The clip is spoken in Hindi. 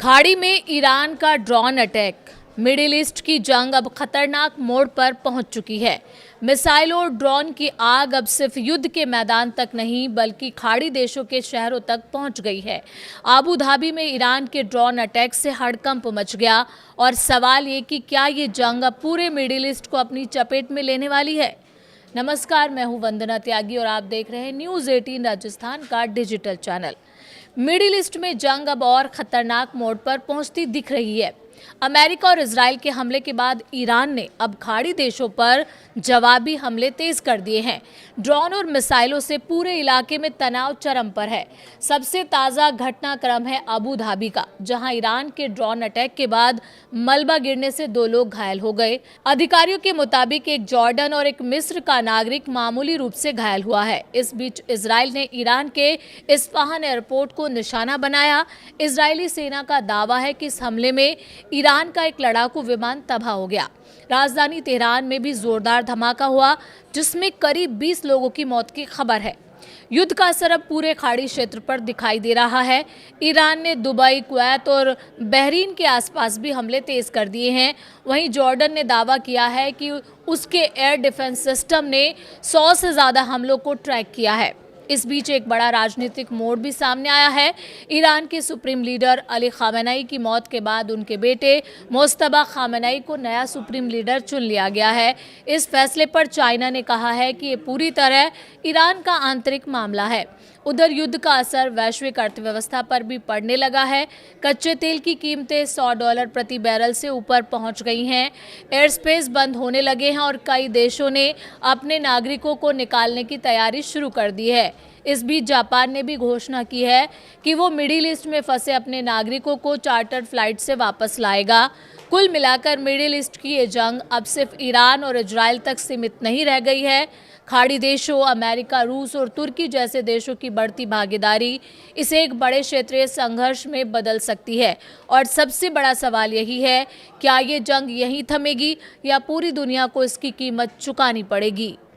खाड़ी में ईरान का ड्रोन अटैक। मिडिल ईस्ट की जंग अब खतरनाक मोड़ पर पहुंच चुकी है। मिसाइल और ड्रोन की आग अब सिर्फ युद्ध के मैदान तक नहीं बल्कि खाड़ी देशों के शहरों तक पहुंच गई है। आबू धाबी में ईरान के ड्रोन अटैक से हड़कंप मच गया और सवाल ये कि क्या ये जंग अब पूरे मिडिल ईस्ट को अपनी चपेट में लेने वाली है। नमस्कार, मैं हूं वंदना त्यागी और आप देख रहे हैं न्यूज़ 18 राजस्थान का डिजिटल चैनल। मिडिल ईस्ट में जंग अब और खतरनाक मोड़ पर पहुंचती दिख रही है। अमेरिका और इजराइल के हमले के बाद ईरान ने अब खाड़ी देशों पर जवाबी हमले तेज कर दिए हैं। ड्रोन और मिसाइलों से पूरे इलाके में तनाव चरम पर है। सबसे ताज़ा घटनाक्रम है अबू धाबी का, जहां ईरान के ड्रोन अटैक के बाद मलबा गिरने से 2 लोग घायल हो गए। अधिकारियों के मुताबिक एक जॉर्डन और एक मिस्र का नागरिक मामूली रूप से घायल हुआ है। इस बीच इजराइल ने ईरान के इस्फहान एयरपोर्ट को निशाना बनाया। इजरायली सेना का दावा है कि इस हमले में ईरान का एक लड़ाकू विमान तबाह हो गया। राजधानी तेहरान में भी जोरदार धमाका हुआ, जिसमें करीब 20 लोगों की मौत की खबर है। युद्ध का असर अब पूरे खाड़ी क्षेत्र पर दिखाई दे रहा है। ईरान ने दुबई, कुवैत और बहरीन के आसपास भी हमले तेज कर दिए हैं। वहीं जॉर्डन ने दावा किया है कि उसके एयर डिफेंस सिस्टम ने 100 से ज़्यादा हमलों को ट्रैक किया है। इस बीच एक बड़ा राजनीतिक मोड़ भी सामने आया है। ईरान के सुप्रीम लीडर अली खामेनेई की मौत के बाद उनके बेटे मुज्तबा खामेनेई को नया सुप्रीम लीडर चुन लिया गया है। इस फैसले पर चाइना ने कहा है कि ये पूरी तरह ईरान का आंतरिक मामला है। उधर युद्ध का असर वैश्विक अर्थव्यवस्था पर भी पड़ने लगा है। कच्चे तेल की कीमतें $100 प्रति बैरल से ऊपर पहुंच गई हैं। एयर स्पेस बंद होने लगे हैं और कई देशों ने अपने नागरिकों को निकालने की तैयारी शुरू कर दी है। इस बीच जापान ने भी घोषणा की है कि वो मिडिल ईस्ट में फंसे अपने नागरिकों को चार्टर्ड फ्लाइट से वापस लाएगा। कुल मिलाकर मिडिल ईस्ट की ये जंग अब सिर्फ ईरान और इजराइल तक सीमित नहीं रह गई है। खाड़ी देशों, अमेरिका, रूस और तुर्की जैसे देशों की बढ़ती भागीदारी इसे एक बड़े क्षेत्रीय संघर्ष में बदल सकती है। और सबसे बड़ा सवाल यही है, क्या ये जंग यहीं थमेगी या पूरी दुनिया को इसकी कीमत चुकानी पड़ेगी।